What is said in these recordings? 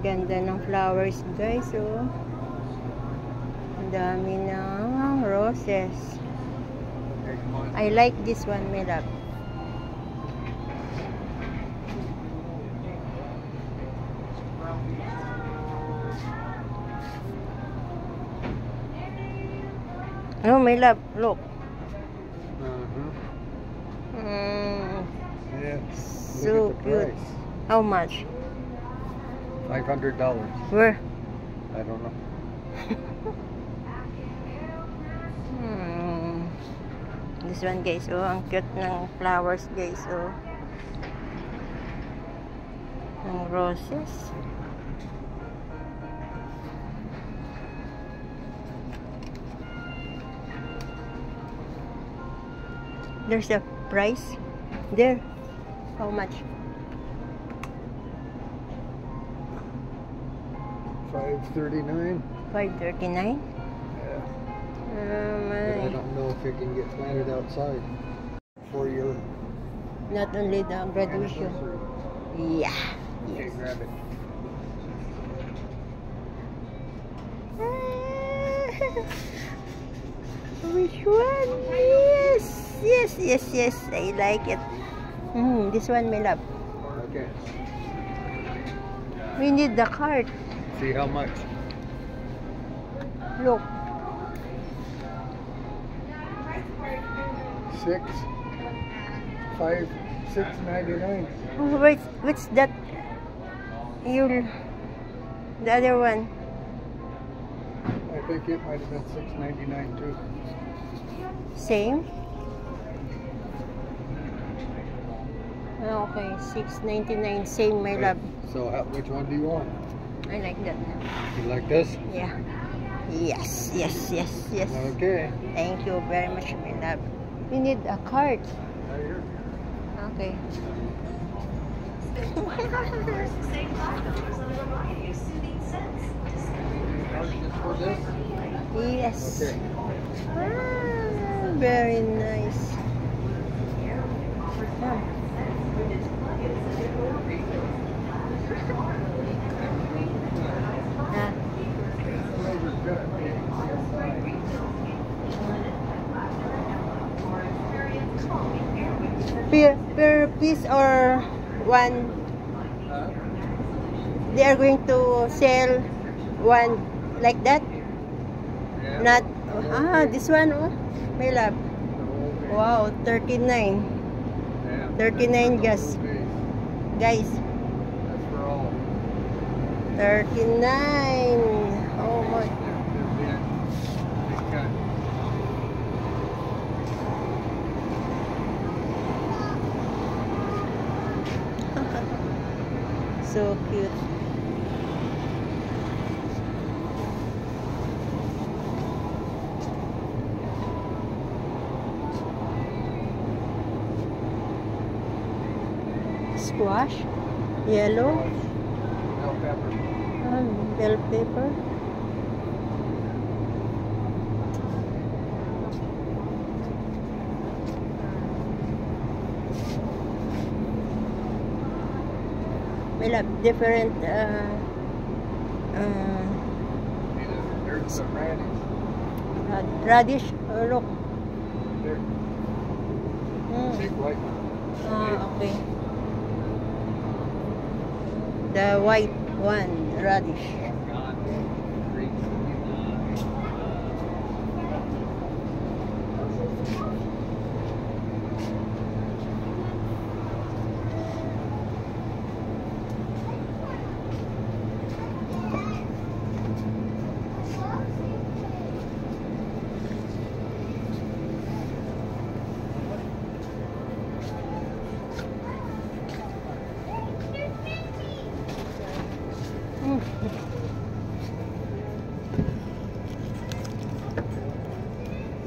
Ganda ng flowers, guys, oh. Ang dami ng roses. I like this one, my love. Oh, my love, look. Yeah. So cute. How much? $500. Where? I don't know. This one, guys, oh, ang cute ng flowers, guys, oh. Ng roses. There's a price there. How much? $539. $539. Yeah. My. I don't know if it can get planted outside for your Not only the graduation. anniversary. Yeah. Okay, grab it. Which one? Yes. I like it. This one, my love. Okay. We need the cart. See how much? Look. $6.99. Oh, wait, what's that? The other one. I think it might have been $6.99 too. Same. Okay, $6.99. Same, my love. So which one do you want? I like that. You like this? Yeah. Yes. Okay. Thank you very much, my love. We need a cart. Right here. Okay. For this? Yes. Okay. Very nice. Per piece or one? They are going to sell one like that? Yeah. Not, this one, oh, my love. Wow, 39. Yeah. 39 guys. Guys, That's for all. 39. Oh my. So cute. Squash, yellow, Bell pepper. bell pepper. We have different There's some radish. radish. Look. There. Big white one. Okay. The white one, radish.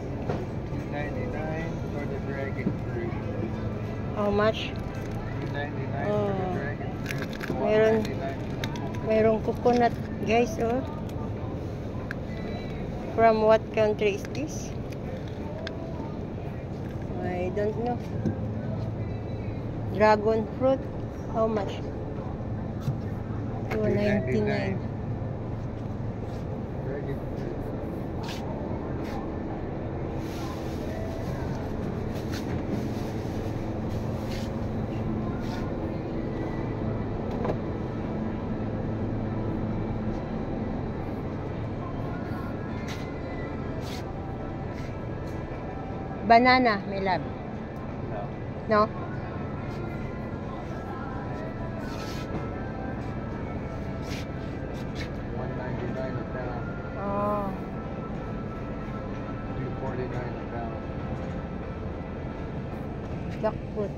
$2.99 for the dragon fruit. How much? $2.99 Oh. for the dragon fruit. Meron. $1.99 for the Mayroong coconut, guys, oh. From what country is this? I don't know. Dragon fruit, how much? $2.99. Ready? Banana, my love. No. No? $1.99 a pound. Oh. $2.49 a pound. Jackfruit.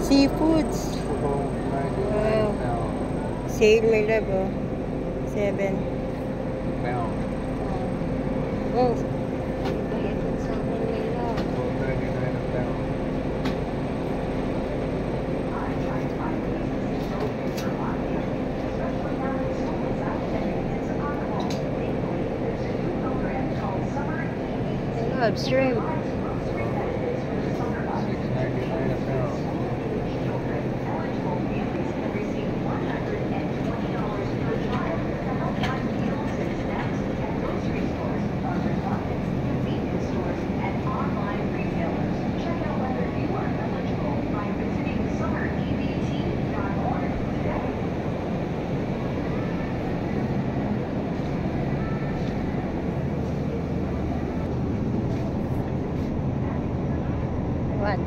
Seafoods. $4.99 Wow. a pound. Sale, my love, oh. 7. Pound. Oh. $12.99 a pound. I love shrimp. $6.99 a pound. What?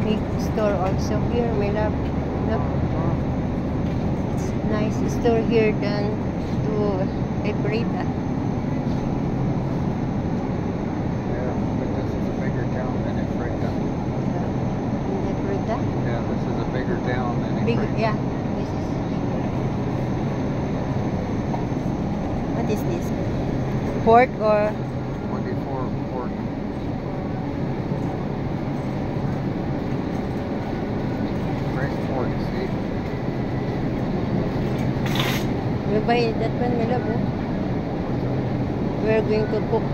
Big store also here, my love. Look, it's nice store here than to Ebrita. Yeah, but this is a bigger town than Ephrata. Ebrita? Yeah, this is a bigger town than Big, Ephrata. yeah. This is. What is this? Pork or 24 pork. Fresh pork, see? we buy that one, my love? Oh. We're going to cook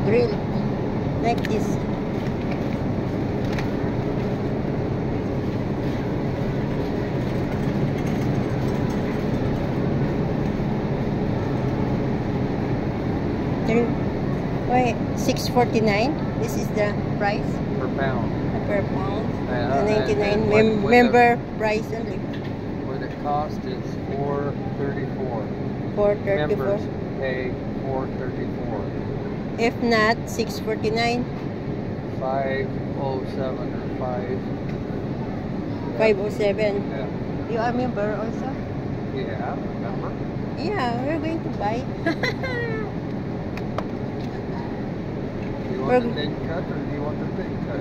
grill like this. Why $6.49? This is the price Per pound. per pound. Yeah, The 99 and with member price only. What it cost is $4.34. 4.34. Members pay $4.34. If not, $6.49. 507 or 5. 507. Yeah. You are member also? Yeah, remember? Yeah, we're going to buy. Do you want the thin cut or do you want the thick cut?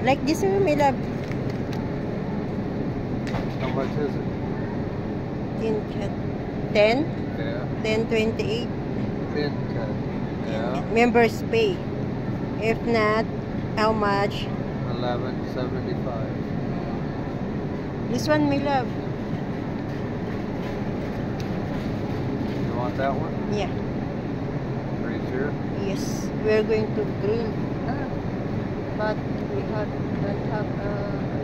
Like this one, my love. How much is it? Thin cut. 10? Yeah. 10.28. Thin cut. Yeah. Members pay. If not, how much? $11.75. This one, my love. You want that one? Yeah. Pretty sure? Yes. We're going to grill. But we don't have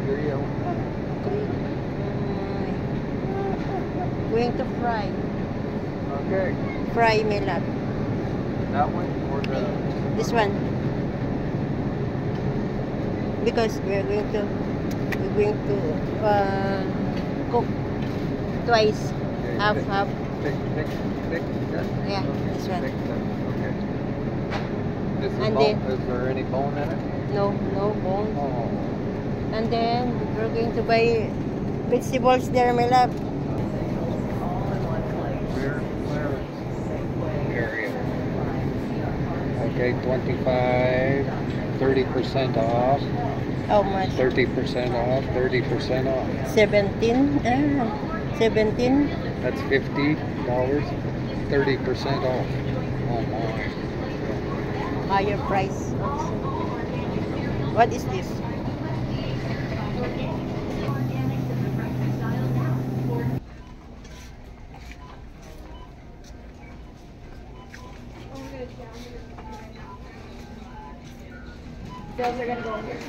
Grill. grill. Going to fry. Okay. Fry, my love. That one or the... This one. because we're going to cook twice, Okay, half. Thick cut? Yeah, Okay, this one. thick cut, okay. And then- Is there any bone in it? No bone. Oh. And then we're going to buy vegetables there, my love. Clearance area. Okay, 30% off, How much? 30% off, 30% off. 17. 17. That's $50, 30% off. Oh my. Higher price. What is this? Those are gonna go in here.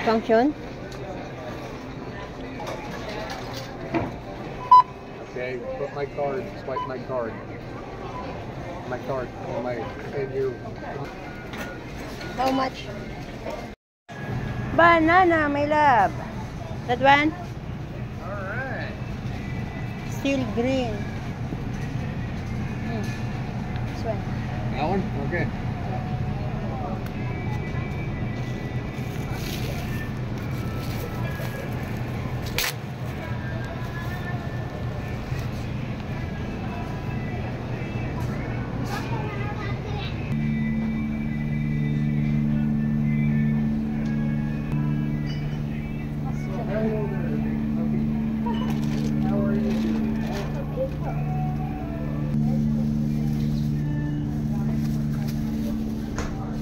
Function? Okay, put my card, swipe my card. My card, on my, and you. How much? Banana, my love. That one? Alright. Still green. This one. That one? Okay.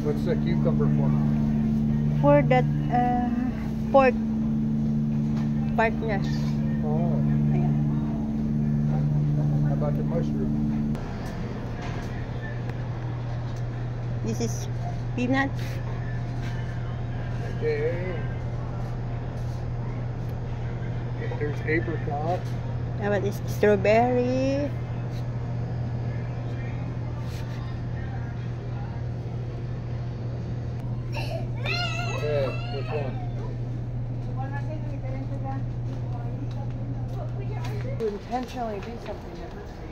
What's the cucumber for? For that pork part niya. Oh, Ayan. how about the mushroom? This is peanut. Okay. There's apricot. How about this strawberry? Okay, which one? To intentionally do something that hurts you.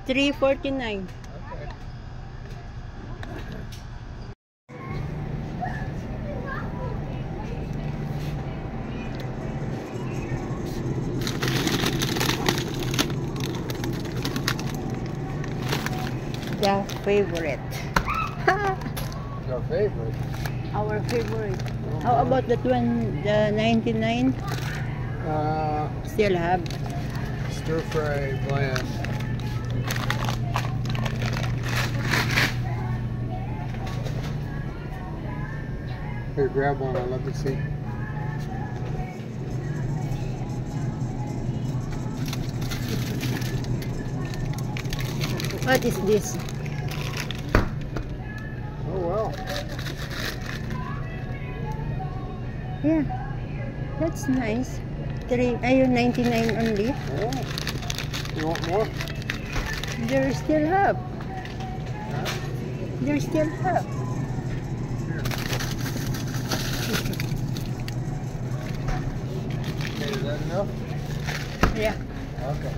$3.49. Okay. The favorite. Your favorite? Our favorite. How about that one, the 99? Still have. Stir fry blend. Here, grab one. I'd love to see. What is this? Oh well. Yeah, that's nice. 99 only. Oh. You want more? There still have. There still have. Here. Okay, is that enough? Yeah. Okay.